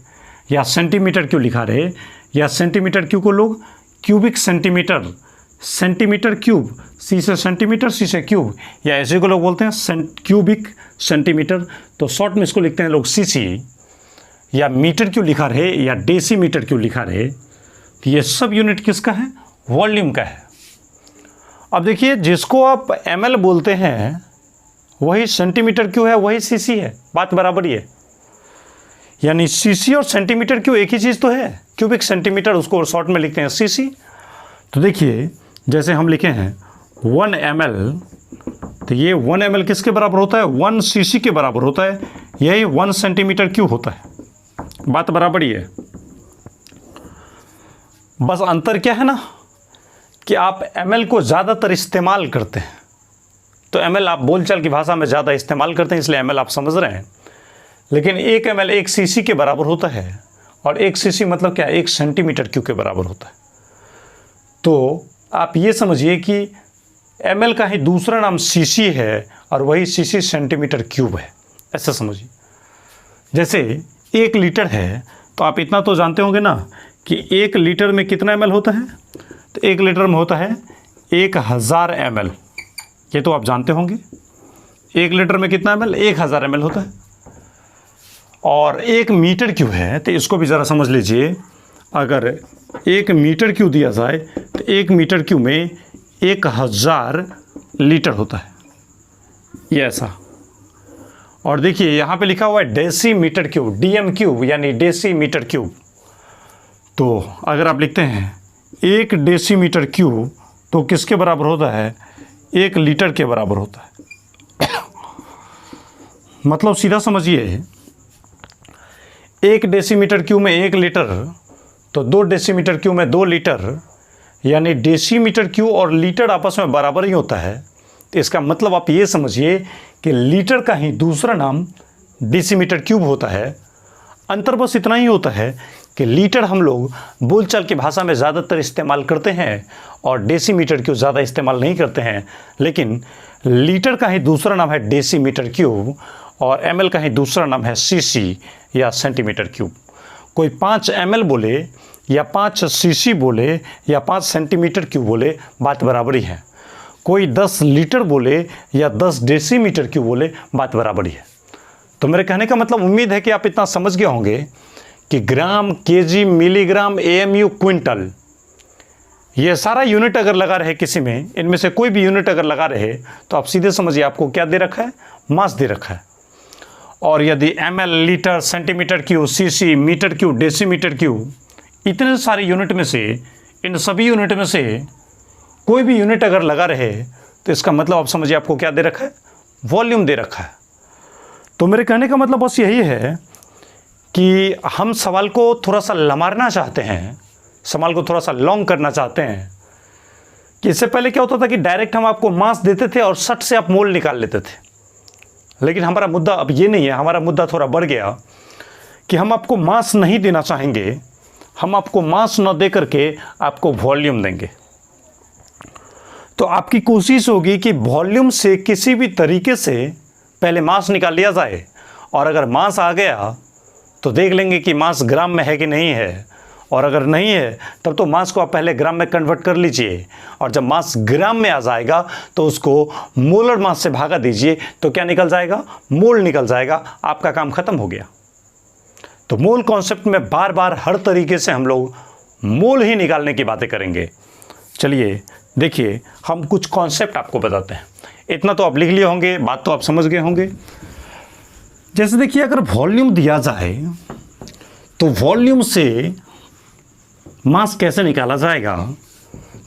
या सेंटीमीटर क्यूब लिखा रहे, या सेंटीमीटर क्यूब को लोग क्यूबिक सेंटीमीटर, सेंटीमीटर क्यूब, सी से सेंटीमीटर, सी से क्यूब, या ऐसे को लोग बोलते हैं क्यूबिक सेंटीमीटर, तो शॉर्ट में इसको लिखते हैं लोग सीसी। या मीटर क्यूब लिखा रहे या डेसीमीटर क्यूब लिखा रहे, तो ये सब यूनिट किसका है, वॉल्यूम का है। अब देखिए, जिसको आप एमएल बोलते हैं वही सेंटीमीटर क्यूब है, वही सीसी है, बात बराबर ही है। यानी सीसी और सेंटीमीटर क्यूब एक ही चीज़ तो है, क्यूबिक सेंटीमीटर उसको शॉर्ट में लिखते हैं सीसी। तो देखिए, जैसे हम लिखे हैं 1 ml, तो ये 1 ml किसके बराबर होता है, 1 cc के बराबर होता है, यही 1 सेंटीमीटर क्यूब होता है, बात बराबर ही है। बस अंतर क्या है ना कि आप ml को ज़्यादातर इस्तेमाल करते हैं, तो ml आप बोलचाल की भाषा में ज़्यादा इस्तेमाल करते हैं, इसलिए ml आप समझ रहे हैं। लेकिन 1 ml 1 cc के बराबर होता है, और 1 cc मतलब क्या, 1 सेंटीमीटर क्यूब के बराबर होता है। तो आप ये समझिए कि ml का ही दूसरा नाम cc है और वही cc सेंटीमीटर क्यूब है, ऐसा समझिए। जैसे 1 लीटर है, तो आप इतना तो जानते होंगे ना कि 1 लीटर में कितना ml होता है, तो 1 लीटर में होता है 1000 ml, ये तो आप जानते होंगे। 1 लीटर में कितना ml, 1000 ml होता है। और 1 मीटर क्यूब है, तो इसको भी ज़रा समझ लीजिए। अगर 1 मीटर क्यूब दिया जाए तो 1 मीटर क्यूब में 1000 लीटर होता है, ये ऐसा। और देखिए यहाँ पे लिखा हुआ है डेसीमीटर क्यूब, डीएम क्यूब यानी डेसीमीटर क्यूब। तो अगर आप लिखते हैं 1 डेसीमीटर क्यूब, तो किसके बराबर होता है, 1 लीटर के बराबर होता है। मतलब सीधा समझिए, 1 डेसीमीटर क्यूब में 1 लीटर, तो 2 डेसीमीटर क्यूब में 2 लीटर, यानी डेसीमीटर क्यूब और लीटर आपस में बराबर ही होता है। तो इसका मतलब आप ये समझिए कि लीटर का ही दूसरा नाम डेसीमीटर क्यूब होता है। अंतर बस इतना ही होता है कि लीटर हम लोग बोलचाल की भाषा में ज़्यादातर इस्तेमाल करते हैं और डेसीमीटर क्यूब ज़्यादा इस्तेमाल नहीं करते हैं। लेकिन लीटर का ही दूसरा नाम है डेसीमीटर क्यूब और एमएल का ही दूसरा नाम है सीसी या सेंटीमीटर क्यूब। कोई 5 ml बोले या 5 cc बोले या 5 सेंटीमीटर क्यूब बोले, बात बराबर ही है। कोई 10 लीटर बोले या 10 डेसीमीटर क्यूब बोले, बात बराबर ही है। तो मेरे कहने का मतलब उम्मीद है कि आप इतना समझ गए होंगे कि ग्राम, केजी, मिलीग्राम, एएमयू, क्विंटल, ये सारा यूनिट अगर लगा रहे किसी में, इनमें से कोई भी यूनिट अगर लगा रहे, तो आप सीधे समझिए आपको क्या दे रखा है, मास दे रखा है। और यदि ml, litre, centimetre cube, CC, metre cube, decimetre cube, इतने सारे यूनिट में से, इन सभी यूनिट में से कोई भी यूनिट अगर लगा रहे, तो इसका मतलब आप समझिए आपको क्या दे रखा है, वॉल्यूम दे रखा है। तो मेरे कहने का मतलब बस यही है कि हम सवाल को थोड़ा सा लमारना चाहते हैं, सवाल को थोड़ा सा लॉन्ग करना चाहते हैं। कि इससे पहले क्या होता था कि डायरेक्ट हम आपको मास देते थे और सट से आप मोल निकाल लेते थे। लेकिन हमारा मुद्दा अब ये नहीं है, हमारा मुद्दा थोड़ा बढ़ गया कि हम आपको मास नहीं देना चाहेंगे, हम आपको मास न दे करके आपको वॉल्यूम देंगे। तो आपकी कोशिश होगी कि वॉल्यूम से किसी भी तरीके से पहले मास निकाल लिया जाए, और अगर मास आ गया तो देख लेंगे कि मास ग्राम में है कि नहीं है, और अगर नहीं है तब तो मास को आप पहले ग्राम में कन्वर्ट कर लीजिए, और जब मास ग्राम में आ जाएगा तो उसको मोलर मास से भागा दीजिए, तो क्या निकल जाएगा, मोल निकल जाएगा, आपका काम खत्म हो गया। तो मोल कॉन्सेप्ट में बार बार हर तरीके से हम लोग मोल ही निकालने की बातें करेंगे। चलिए देखिए, हम कुछ कॉन्सेप्ट आपको बताते हैं। इतना तो आप लिख लिए होंगे, बात तो आप समझ गए होंगे। जैसे देखिए, अगर वॉल्यूम दिया जाए तो वॉल्यूम से मास कैसे निकाला जाएगा,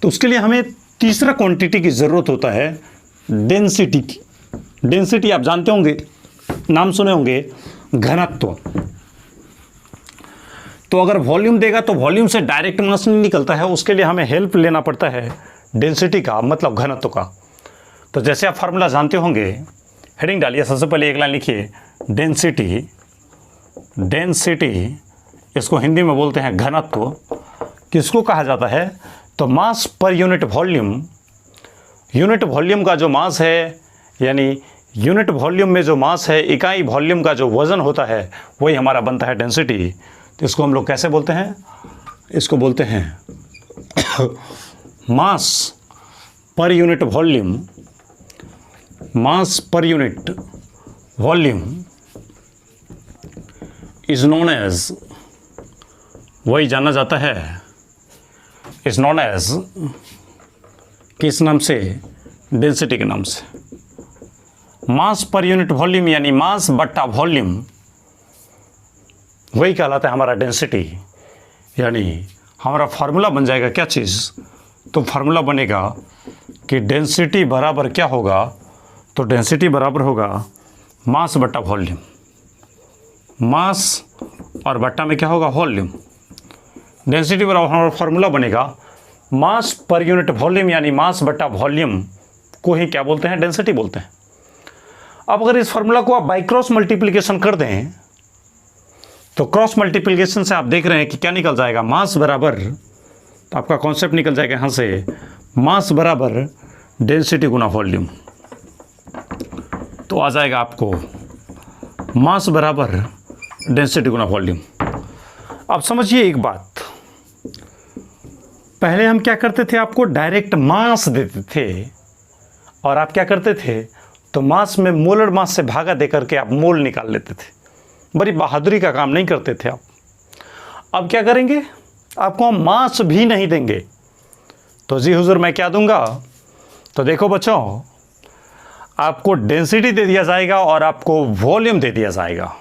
तो उसके लिए हमें तीसरा क्वांटिटी की ज़रूरत होता है, डेंसिटी की। डेंसिटी आप जानते होंगे, नाम सुने होंगे, घनत्व। तो अगर वॉल्यूम देगा तो वॉल्यूम से डायरेक्ट मास नहीं निकलता है, उसके लिए हमें हेल्प लेना पड़ता है डेंसिटी का, मतलब घनत्व का। तो जैसे आप फार्मूला जानते होंगे हेडिंग डालिए, सबसे पहले एक लाइन लिखिए, डेंसिटी। डेंसिटी इसको हिंदी में बोलते हैं घनत्व। किसको कहा जाता है? तो मास per unit volume. Unit volume का जो मास है, यानी यूनिट वॉल्यूम में जो मास है, इकाई वॉल्यूम का जो वज़न होता है, वही हमारा बनता है डेंसिटी। तो इसको हम लोग कैसे बोलते हैं? इसको बोलते हैं मास per unit volume. Mass per unit volume is known as, वही जाना जाता है, इज नोन एज, किस नाम से? डेंसिटी के नाम से। मास पर यूनिट वॉल्यूम यानी मास बट्टा वॉल्यूम, वही कहलाता है हमारा डेंसिटी। यानी हमारा फार्मूला बन जाएगा क्या चीज़? तो फार्मूला बनेगा कि डेंसिटी बराबर क्या होगा? तो डेंसिटी बराबर होगा मास बट्टा वॉल्यूम। मास और बट्टा में क्या होगा? वॉल्यूम। डेंसिटी बराबर हमारा फार्मूला बनेगा मास पर यूनिट वॉल्यूम, यानी मास बट्टा वॉल्यूम को ही क्या बोलते हैं? डेंसिटी बोलते हैं। अब अगर इस फार्मूला को आप बाई क्रॉस मल्टीप्लिकेशन कर दें, तो क्रॉस मल्टीप्लिकेशन से आप देख रहे हैं कि क्या निकल जाएगा? मास बराबर, तो आपका कॉन्सेप्ट निकल जाएगा यहाँ से, मास बराबर डेंसिटी गुना वॉल्यूम। तो आ जाएगा आपको मास बराबर डेंसिटी गुना वॉल्यूम। अब समझिए एक बात, पहले हम क्या करते थे? आपको डायरेक्ट मास देते थे, और आप क्या करते थे? तो मास में मोलर मास से भागा दे करके आप मोल निकाल लेते थे। बड़ी बहादुरी का काम नहीं करते थे आप। अब क्या करेंगे? आपको हम मास भी नहीं देंगे। तो जी हुजूर मैं क्या दूंगा? तो देखो बच्चों, आपको डेंसिटी दे दिया जाएगा और आपको वॉल्यूम दे दिया जाएगा।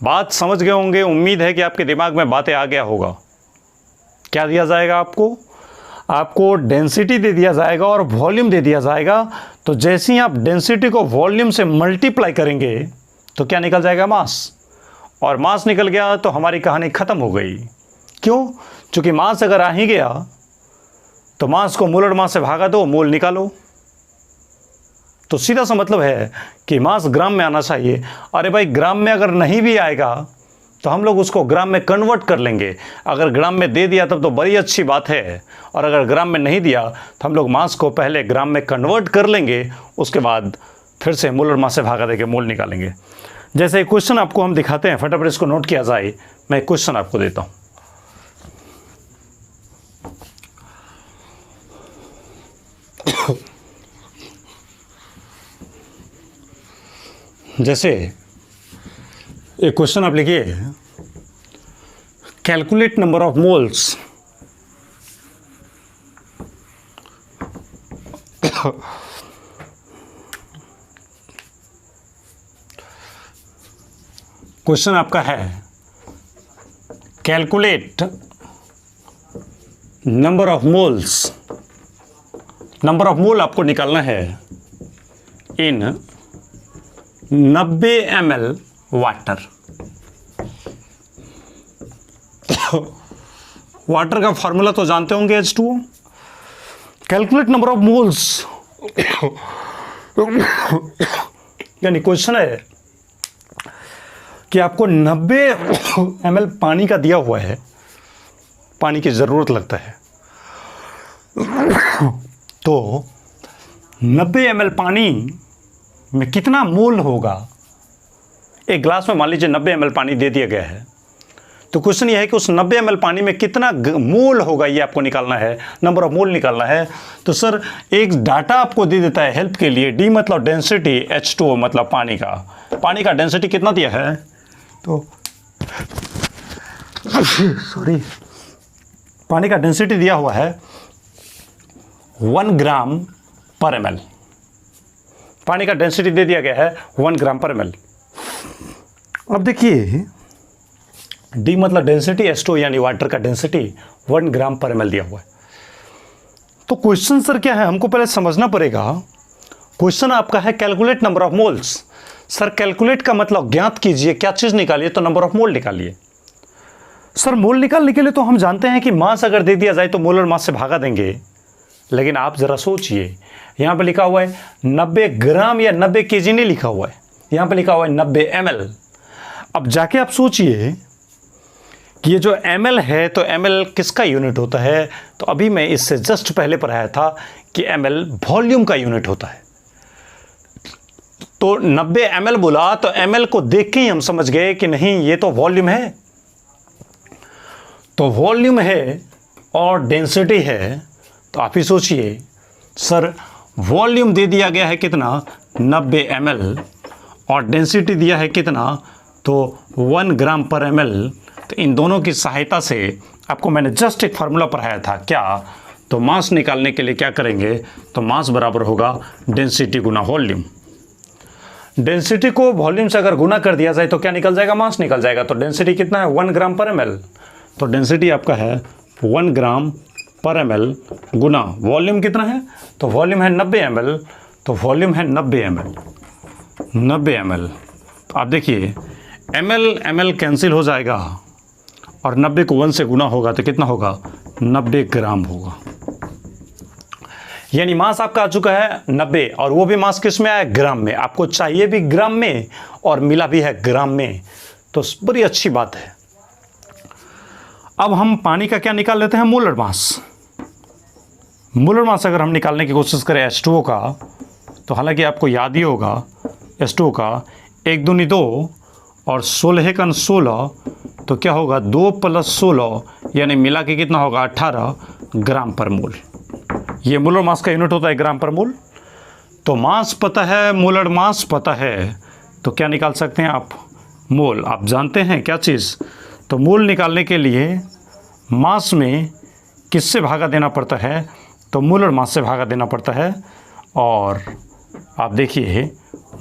बात समझ गए होंगे, उम्मीद है कि आपके दिमाग में बातें आ गया होगा। क्या दिया जाएगा आपको? आपको डेंसिटी दे दिया जाएगा और वॉल्यूम दे दिया जाएगा। तो जैसे ही आप डेंसिटी को वॉल्यूम से मल्टीप्लाई करेंगे तो क्या निकल जाएगा? मास। और मास निकल गया तो हमारी कहानी ख़त्म हो गई। क्यों? क्योंकि मास अगर आ ही गया तो मास को मोलर मास से भागा दो, मोल निकालो। तो सीधा सा मतलब है कि मास ग्राम में आना चाहिए। अरे भाई, ग्राम में अगर नहीं भी आएगा तो हम लोग उसको ग्राम में कन्वर्ट कर लेंगे। अगर ग्राम में दे दिया तब तो बड़ी अच्छी बात है, और अगर ग्राम में नहीं दिया तो हम लोग मास को पहले ग्राम में कन्वर्ट कर लेंगे, उसके बाद फिर से मोलर मास से भागा देके मोल निकालेंगे। जैसे एक क्वेश्चन आपको हम दिखाते हैं, फटाफट इसको नोट किया जाए। मैं एक क्वेश्चन आपको देता हूँ। जैसे एक क्वेश्चन आप लिखिए, calculate number of moles question आपका है, calculate number of moles. Number of mole आपको निकालना है इन 90 ml वाटर। वाटर का फॉर्मूला तो जानते होंगे, H2O। Calculate number of moles, यानी क्वेश्चन है कि आपको 90 ml पानी का दिया हुआ है, पानी की ज़रूरत लगता है। तो 90 ml पानी में कितना मोल होगा? एक ग्लास में मान लीजिए 90 ml पानी दे दिया गया है, तो क्वेश्चन ये है कि उस 90 ml पानी में कितना मोल होगा, ये आपको निकालना है, नंबर ऑफ मोल निकालना है। तो सर एक डाटा आपको दे देता है हेल्प के लिए, डी मतलब डेंसिटी, H2O मतलब पानी का डेंसिटी कितना दिया है? तो सॉरी, पानी का डेंसिटी दिया हुआ है 1 ग्राम पर ml। पानी का डेंसिटी दे दिया गया है 1 ग्राम पर ml। अब देखिए, D मतलब डेंसिटी, H2O यानी वाटर का डेंसिटी 1 ग्राम पर ml दिया हुआ है। तो क्वेश्चन सर क्या है, हमको पहले समझना पड़ेगा। क्वेश्चन आपका है calculate number of moles. Sir calculate का मतलब ज्ञात कीजिए, क्या चीज़ निकालिए? तो नंबर ऑफ मोल निकालिए। सर मोल निकालने के लिए तो हम जानते हैं कि मास अगर दे दिया जाए तो मोलर मास से भागा देंगे, लेकिन आप ज़रा सोचिए, यहाँ पे लिखा हुआ है 90 ग्राम या 90 केजी नहीं लिखा हुआ है, यहाँ पे लिखा हुआ है 90 ml। अब जाके आप सोचिए कि ये जो ml है, तो ml किसका यूनिट होता है? तो अभी मैं इससे जस्ट पहले पढ़ाया था कि ml वॉल्यूम का यूनिट होता है। तो 90 ml बोला तो ml को देख के ही हम समझ गए कि नहीं, ये तो वॉल्यूम है। तो वॉल्यूम है और डेंसिटी है, तो आप ही सोचिए सर, वॉल्यूम दे दिया गया है कितना, 90 ml, और डेंसिटी दिया है कितना, तो 1 ग्राम पर ml। तो इन दोनों की सहायता से आपको मैंने जस्ट एक फार्मूला पढ़ाया था, क्या? तो मास निकालने के लिए क्या करेंगे, तो मास बराबर होगा डेंसिटी गुना वॉल्यूम। डेंसिटी को वॉल्यूम से अगर गुना कर दिया जाए तो क्या निकल जाएगा, मास निकल जाएगा। तो डेंसिटी कितना है, 1 ग्राम पर ml। तो डेंसिटी आपका है 1 ग्राम पर ml गुना वॉल्यूम कितना है, तो वॉल्यूम है 90 ml। तो वॉल्यूम है 90 ml, 90 ml। तो आप देखिए ml कैंसिल हो जाएगा और 90 को 1 से गुना होगा तो कितना होगा, 90 ग्राम होगा। यानी मास आपका आ चुका है 90, और वो भी मास किस में आया, ग्राम में। आपको चाहिए भी ग्राम में और मिला भी है ग्राम में, तो बड़ी अच्छी बात है। अब हम पानी का क्या निकाल लेते हैं, मोलर मास। मोलर मास अगर हम निकालने की कोशिश करें H2O का, तो हालांकि आपको याद ही होगा H2O का 1 दूनी 2 और 16 का 16, तो क्या होगा 2 + 16, यानी मिला के कितना होगा 18 ग्राम पर मोल। ये मोलर मास का यूनिट होता है ग्राम पर मोल। तो मास पता है, मोलर मास पता है, तो क्या निकाल सकते हैं आप, मोल। आप जानते हैं क्या चीज़, तो मोल निकालने के लिए मास में किससे भागा देना पड़ता है, तो मोलर मास से भागा देना पड़ता है। और आप देखिए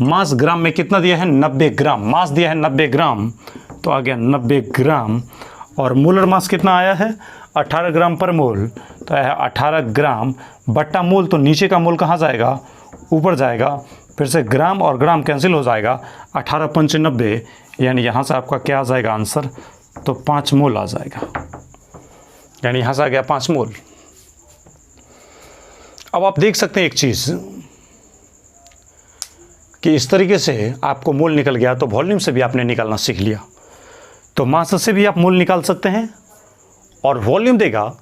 मास ग्राम में कितना दिया है, 90 ग्राम। मास दिया है 90 ग्राम, तो आ गया 90 ग्राम। और मोलर मास कितना आया है, 18 ग्राम पर मोल। तो है 18 ग्राम बट्टा मोल, तो नीचे का मोल कहाँ जाएगा, ऊपर जाएगा। फिर से ग्राम और ग्राम कैंसिल हो जाएगा, 18 × 5 = 90, यानी यहाँ से आपका क्या आ जाएगा आंसर, तो 5 मोल आ जाएगा। यानी यहाँ से आ गया 5 मोल। अब आप देख सकते हैं एक चीज़ कि इस तरीके से आपको मोल निकल गया, तो वॉल्यूम से भी आपने निकालना सीख लिया। तो मास से भी आप मोल निकाल सकते हैं, और वॉल्यूम देगा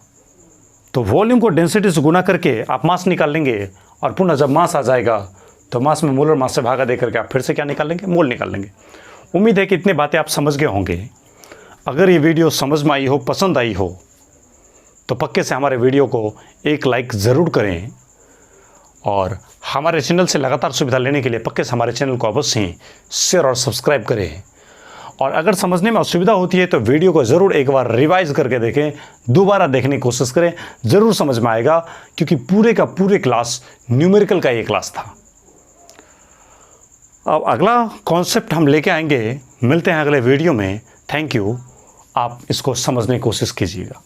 तो वॉल्यूम को डेंसिटी से गुना करके आप मास निकाल लेंगे, और पुनः जब मास आ जाएगा तो मास में मोलर मास से भागा दे करके आप फिर से क्या निकाल लेंगे, मोल निकाल लेंगे। उम्मीद है कि इतनी बातें आप समझ गए होंगे। अगर ये वीडियो समझ में आई हो, पसंद आई हो, तो पक्के से हमारे वीडियो को एक लाइक ज़रूर करें, और हमारे चैनल से लगातार सुविधा लेने के लिए पक्के से हमारे चैनल को अवश्य ही शेयर और सब्सक्राइब करें। और अगर समझने में असुविधा होती है तो वीडियो को ज़रूर एक बार रिवाइज करके देखें, दोबारा देखने की कोशिश करें, ज़रूर समझ में आएगा, क्योंकि पूरे का पूरे क्लास न्यूमेरिकल का ये क्लास था। अब अगला कॉन्सेप्ट हम लेके आएंगे, मिलते हैं अगले वीडियो में। थैंक यू, आप इसको समझने की कोशिश कीजिएगा।